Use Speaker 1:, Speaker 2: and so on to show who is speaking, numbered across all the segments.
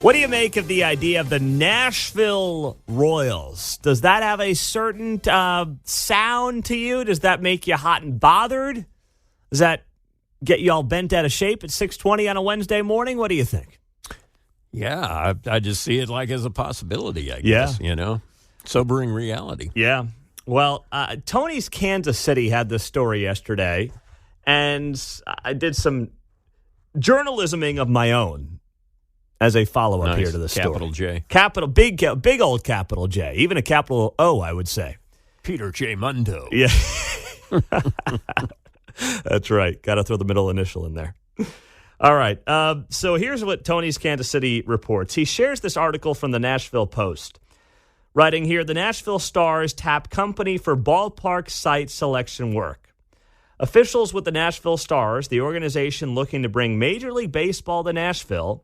Speaker 1: What do you make of the idea of the Nashville Royals? Does that have a certain sound to you? Does that make you hot and bothered? Does that get you all bent out of shape at 6:20 on a Wednesday morning? What do you think?
Speaker 2: Yeah, I just see it like as a possibility, I guess, Sobering reality.
Speaker 1: Yeah. Well, Tony's Kansas City had this story yesterday, and I did some journalisming of my own as a follow-up here to the story.
Speaker 2: Capital J.
Speaker 1: Big old capital J. Even a capital O, I would say.
Speaker 2: Peter J. Mundo.
Speaker 1: Yeah. That's right. Got to throw the middle initial in there. All right. So here's what Tony's Kansas City reports. He shares this article from the Nashville Post. Writing here, the Nashville Stars tap company for ballpark site selection work. Officials with the Nashville Stars, the organization looking to bring Major League Baseball to Nashville,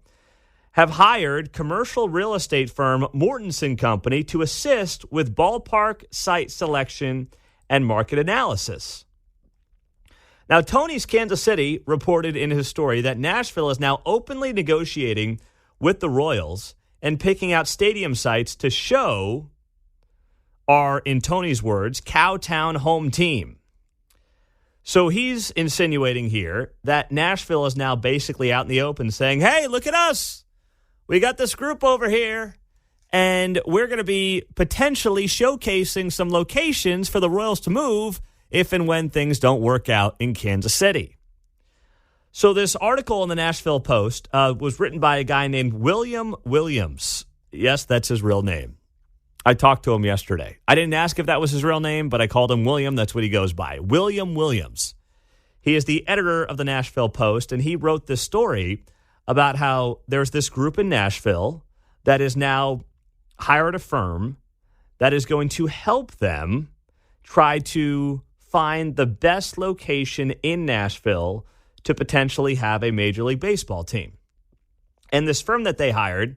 Speaker 1: have hired commercial real estate firm Mortensen Company to assist with ballpark site selection and market analysis. Now, Tony's Kansas City reported in his story that Nashville is now openly negotiating with the Royals and picking out stadium sites to show our, in Tony's words, Cowtown home team. So he's insinuating here that Nashville is now basically out in the open saying, hey, look at us. We got this group over here, and we're going to be potentially showcasing some locations for the Royals to move if and when things don't work out in Kansas City. So this article in the Nashville Post was written by a guy named William Williams. Yes, that's his real name. I talked to him yesterday. I didn't ask if that was his real name, but I called him William. That's what he goes by. William Williams. He is the editor of the Nashville Post, and he wrote this story about how there's this group in Nashville that is now hired a firm that is going to help them try to find the best location in Nashville to potentially have a Major League Baseball team. And this firm that they hired,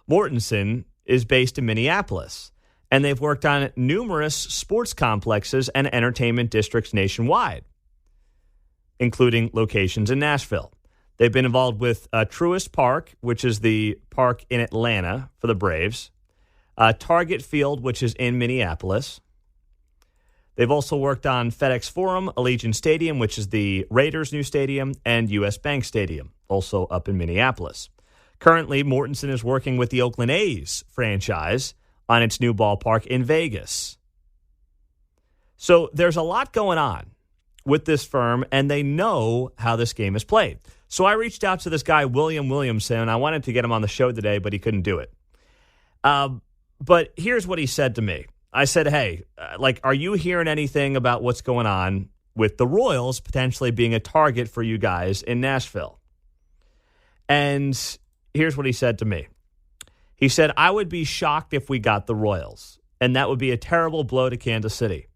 Speaker 1: Mortensen, is based in Minneapolis, and they've worked on numerous sports complexes and entertainment districts nationwide, including locations in Nashville. They've been involved with Truist Park, which is the park in Atlanta for the Braves, Target Field, which is in Minneapolis. They've also worked on FedEx Forum, Allegiant Stadium, which is the Raiders' new stadium, and U.S. Bank Stadium, also up in Minneapolis. Currently, Mortensen is working with the Oakland A's franchise on its new ballpark in Vegas. So there's a lot going on with this firm, and they know how this game is played. So I reached out to this guy, William Williamson. I wanted to get him on the show today, but he couldn't do it. But here's what he said to me. I said, hey, are you hearing anything about what's going on with the Royals potentially being a target for you guys in Nashville? And here's what he said to me. He said, I would be shocked if we got the Royals, and that would be a terrible blow to Kansas City.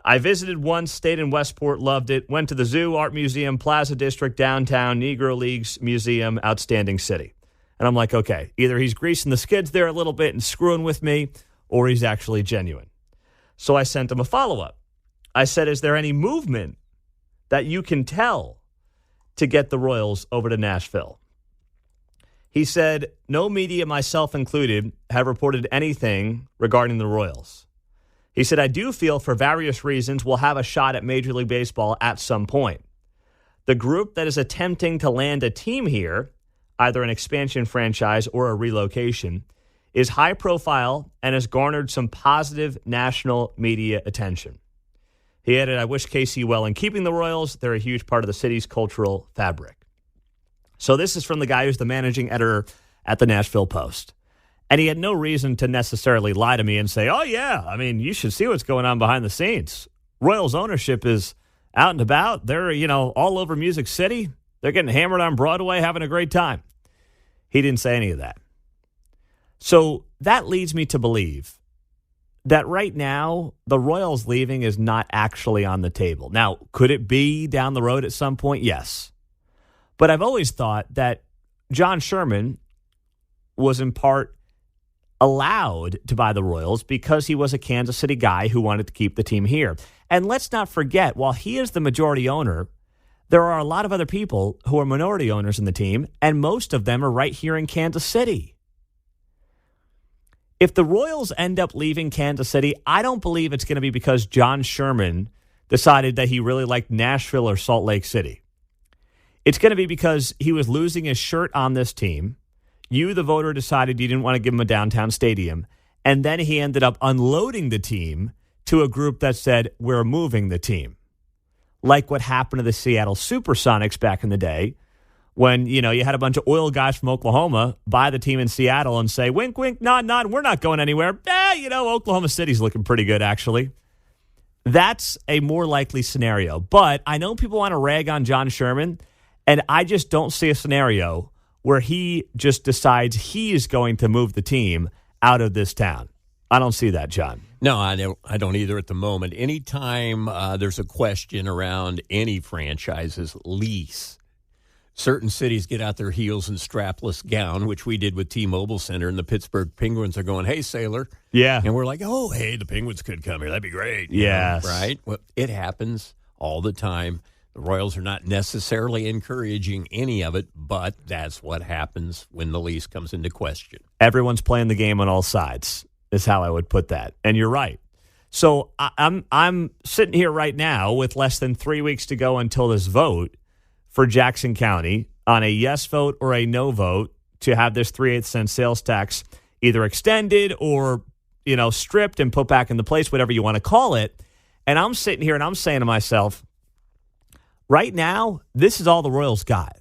Speaker 1: I visited once, stayed in Westport, loved it, went to the Zoo, Art Museum, Plaza District, downtown, Negro Leagues Museum, outstanding city. And I'm like, okay, either he's greasing the skids there a little bit and screwing with me, or he's actually genuine. So I sent him a follow-up. I said, is there any movement that you can tell to get the Royals over to Nashville? He said, no media, myself included, have reported anything regarding the Royals. He said, I do feel for various reasons we'll have a shot at Major League Baseball at some point. The group that is attempting to land a team here, either an expansion franchise or a relocation, is high profile and has garnered some positive national media attention. He added, I wish KC well in keeping the Royals. They're a huge part of the city's cultural fabric. So this is from the guy who's the managing editor at the Nashville Post. And he had no reason to necessarily lie to me and say, oh, yeah, I mean, you should see what's going on behind the scenes. Royals ownership is out and about. They're, all over Music City. They're getting hammered on Broadway, having a great time. He didn't say any of that. So that leads me to believe that right now, the Royals leaving is not actually on the table. Now, could it be down the road at some point? Yes. But I've always thought that John Sherman was in part allowed to buy the Royals because he was a Kansas City guy who wanted to keep the team here. And let's not forget, while he is the majority owner, there are a lot of other people who are minority owners in the team, and most of them are right here in Kansas City. If the Royals end up leaving Kansas City, I don't believe it's going to be because John Sherman decided that he really liked Nashville or Salt Lake City. It's going to be because he was losing his shirt on this team. You, the voter, decided you didn't want to give him a downtown stadium. And then he ended up unloading the team to a group that said, we're moving the team. Like what happened to the Seattle Supersonics back in the day when, you had a bunch of oil guys from Oklahoma buy the team in Seattle and say, wink, wink, nod, nod, we're not going anywhere. Oklahoma City's looking pretty good, actually. That's a more likely scenario. But I know people want to rag on John Sherman, and I just don't see a scenario where he just decides he is going to move the team out of this town. I don't see that, John.
Speaker 2: No, I don't either at the moment. Anytime there's a question around any franchise's lease, certain cities get out their heels in strapless gown, which we did with T-Mobile Center, and the Pittsburgh Penguins are going, hey, Sailor.
Speaker 1: Yeah.
Speaker 2: And we're like, oh, hey, the Penguins could come here. That'd be great.
Speaker 1: Yes.
Speaker 2: Right? Well, it happens all the time. The Royals are not necessarily encouraging any of it, but that's what happens when the lease comes into question.
Speaker 1: Everyone's playing the game on all sides is how I would put that. And you're right. So I'm sitting here right now with less than 3 weeks to go until this vote for Jackson County on a yes vote or a no vote to have this 3/8 cent sales tax either extended or, stripped and put back into place, whatever you want to call it. And I'm sitting here and I'm saying to myself, right now, this is all the Royals got.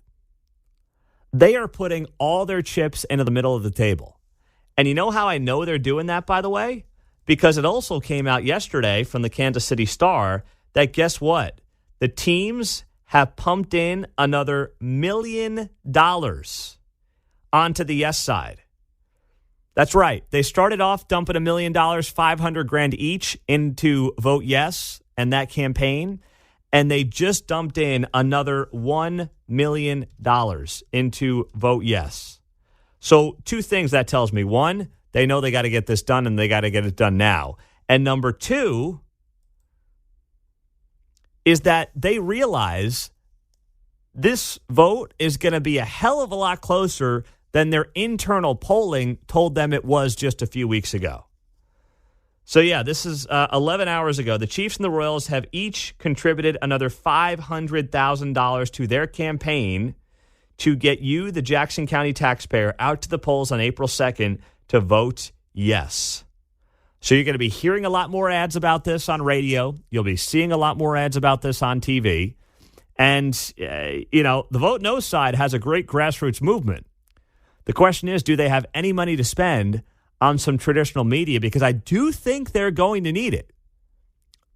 Speaker 1: They are putting all their chips into the middle of the table. And you know how I know they're doing that, by the way? Because it also came out yesterday from the Kansas City Star that guess what? The teams have pumped in another $1 million onto the yes side. That's right. They started off dumping $1 million, $500,000 each into vote yes and that campaign. And they just dumped in another $1 million into vote yes. So 2 things that tells me. 1, they know they got to get this done and they got to get it done now. And number 2 is that they realize this vote is going to be a hell of a lot closer than their internal polling told them it was just a few weeks ago. So, yeah, this is 11 hours ago. The Chiefs and the Royals have each contributed another $500,000 to their campaign to get you, the Jackson County taxpayer, out to the polls on April 2nd to vote yes. So you're going to be hearing a lot more ads about this on radio. You'll be seeing a lot more ads about this on TV. And, the Vote No side has a great grassroots movement. The question is, do they have any money to spend on some traditional media? Because I do think they're going to need it.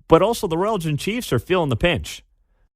Speaker 1: But also the Royals and Chiefs are feeling the pinch.